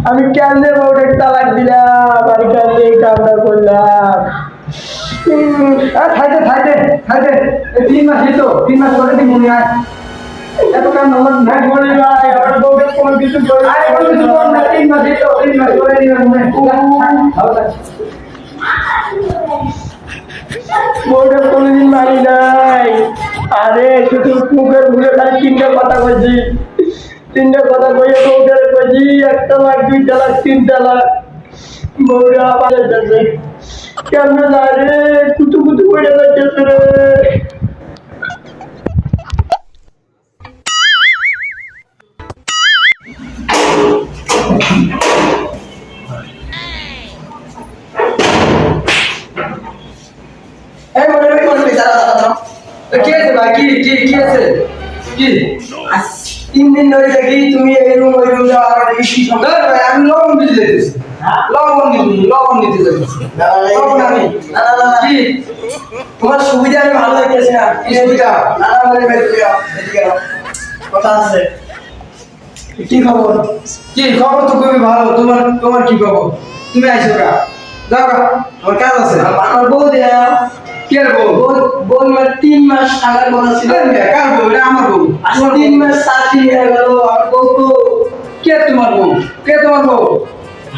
আমি কেমনে বউটাকে তালাক দিলাম, আমি কেমনে এই কামটা করলাম। খাইতে খাইতে খাইতে 3 মাসই তো, 3 মাস করে দিন মনে হয় এত কাম আমার নাই বলে ভাই। আমার বউকে কোন কিছু করে আরে কোন কিছু কর না, 3 মাসই তো, 3 মাস করে দিন মনে বউটা কোনদিন মারি নাই। আরে শুধু মুখের ভুলে খালি 3টা কথা কইছি, 3টা কথা কইয়া বউটার কইছি 1 তালাক 2 তালাক 3 তালাক। বউটা আবার যাচ্ছে কেমন না রে, কুতু কুতু করে যাচ্ছে রে। এই মনে হয় কোন বিচার দাঁড়া কি আছে ভাই, কি কি কি আছে কি 3 দিন ধরে দেখি তুমি এই রুম ওই রুম যাওয়া আর কি সুন্দর ভাই। আমি লবণ দিতে যাইতেছি, লবণ দিতে যাইতেছি। লবণ আমি না না না কি তোমার সুবিধা আমি ভালো দেখতেছি না। কি সুবিধা না না বলে বের করে এদিকে কথা আছে। কি খবর? কি খবর তো খুবই ভালো। তোমার তোমার কি খবর? তুমি আইছো কা যাও কা, আমার কাজ আছে। আমার বউ দেয়া কে বউ? বউ আমার 3 মাস আগে বলা ছিল। কার বউ? এটা আমার বউ। 3 মাস সাথী হয়ে গেল আর বউ তো কে তোমার বউ? কে তোমার বউ?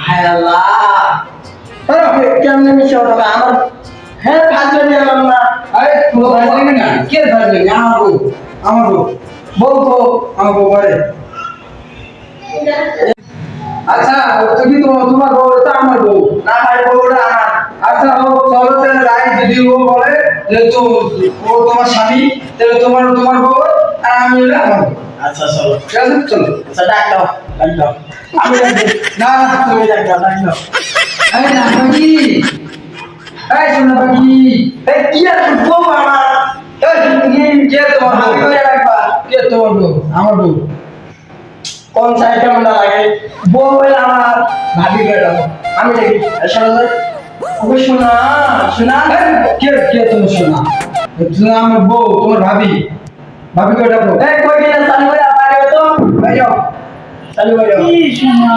হায় আল্লাহ, আরে কেমনে মিশা হবে আমার? হ্যাঁ ভাজনি আমার না। আরে বউ ভাজনি না, কে ভাজনি? আমার বউ, আমার বউ। বউ তো আমার বউ করে। আচ্ছা তুমি তোমার বউ তো আমার বউ না, ভাই বউটা আমার। আচ্ছা ও চলো তাহলে রাই, যদি ও বলে যে তো ও তোমার স্বামী তাহলে তোমার তোমার বউ আর আমি হলো আমার বউ। আচ্ছা চলো ঠিক আছে, চলো। আচ্ছা ডাক দাও, ডাক দাও। আমি ডাক দিই না না, তুমি ডাক দাও, ডাক দাও। এই না বাকি, এই শোনো বাকি, এই কি আর বউ আমার? এই কে তোমার বউ? আমি করে রাখবা। কে তোমার বউ? আমার বউ। কোন সাইড কেমন লাগে? বউ বলে আমার ভাবি বেড়া আমি দেখি শোনা যায়। ওকে শোনা শোনা কে কে তুমি শোনা? তুমি আমার বউ, তোমার ভাবি, ভাবি কে ডাকো। এই কই গেলে চালু করে বাইরে তো বাইরে চালু করে কি শোনা?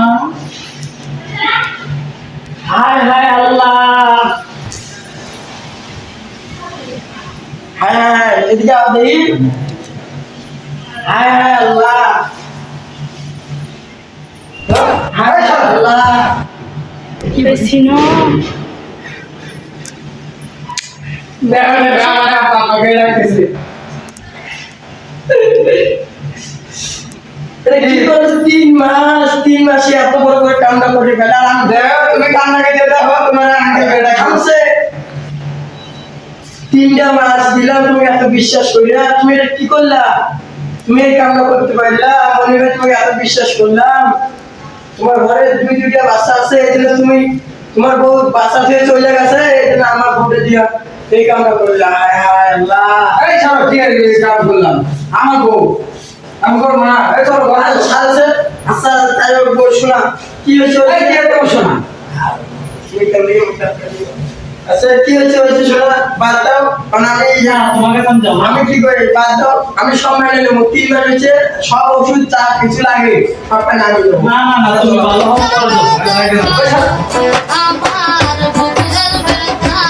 হায় হায় আল্লাহ, হায় হায় এদিকে আও দেখি। হায় হায় আল্লাহ, হায় আল্লাহ কি বেশি না দেখো না পাপাকে রাখতেছে। কি করে 3 মাসে এত বড় করে কামটা করে ফেলে। আর আমি দেখো তুমি কান্নাকে যেতে হবে, তোমার আঙ্কেল বেটা খামছে। 3টা মাস দিলাম, তুমি এত বিশ্বাস করি না। তুমি এটা কি করলা? তুমি এই কামটা করতে পারলা? মনে হয় তোমাকে এত বিশ্বাস করলাম। তোমার ঘরে 2-2টা বাচ্চা আছে, এই জন্য তুমি তোমার বউ বাচ্চা থেকে চলে গেছে, এই জন্য আমার বউকে দিয়া এই কামটা করলা। হায় হায় আল্লাহ, এই ছাড়ো ঠিক আছে, এই কাম করলাম আমার বউ আমি করবো না। এই চলো ঘরে আছে। আচ্ছা তাই বল শোনা কি হয়েছে? এই কি তোমার শোনা? আচ্ছা কি হয়েছে হয়েছে শোনা, বাদ দাও। কারণ আমি তোমাকে কোন যাও আমি কি করি বাদ দাও, আমি সব মাইনে নেবো। 3 মাস হয়েছে, সব ওষুধ যা কিছু লাগে সবটা নামিয়ে দেবো। না না না, তুমি ভালো হবে করে দাও। আমার বুকের ব্যথা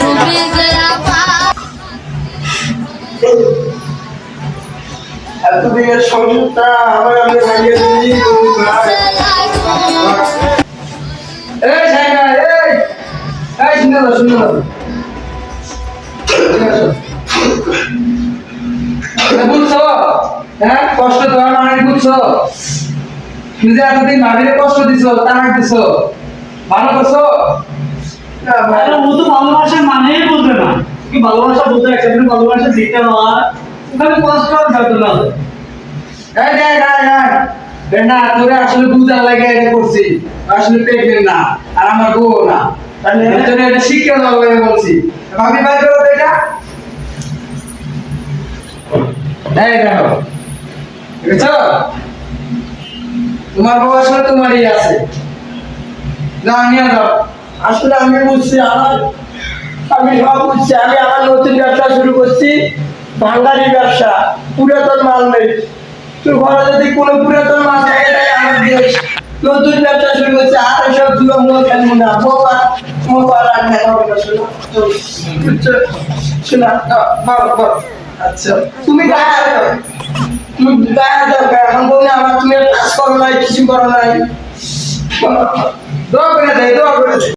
ডুবে গয়া এতদিনের সংসারটা আমার আমি ভাঙিয়ে দিই। এই সাইনা এই শুনে না শুনে না বুঝছো? হ্যাঁ কষ্ট দেওয়া মানে বুঝছো? তুমি যে এতদিন ভাবিলে কষ্ট দিছো, তারাক দিছো, ভালো করছো? আরে ও তো ভালোবাসার মানেই বুঝবে না। কি ভালোবাসা বলতে একটা ভালোবাসা দিতে হয়, ওখানে কষ্ট আর বেদনা হবে। এই দেখ না তোরে আসলে বুঝার লাগে এটা করছি, আসলে প্রেগনেন্ট না আর আমার বউ না, তাহলে এটা শিক্ষা দেওয়া লাগে বলছি। ভাবি ভাই করো তো এটা। এই দেখো বুঝছো, তোমার বউ আসলে তোমারই আছে, যাও নিয়ে যাও। আসলে আমি বুঝছি, আমি সব বুঝছি। আমি আমার নতুন ব্যবসা শুরু করছি, ভান্ডারি ব্যবসা। পুরাতন মাল নেই, তোর ঘরে যদি কোনো পুরাতন মাল থাকে তাহলে আমার দিয়ে নতুন ব্যবসা শুরু করছে আর এসব জুয়া মুয়া খেলবো না মোবাইল আর খেলা হবে না শোনো বুঝছো শোনা আচ্ছা তুমি গায়ে দাও তুমি গায়ে দাও এখন বলি আমার তুমি কাজ করো নাই কিছু করো নাই দোয়া করে দেয়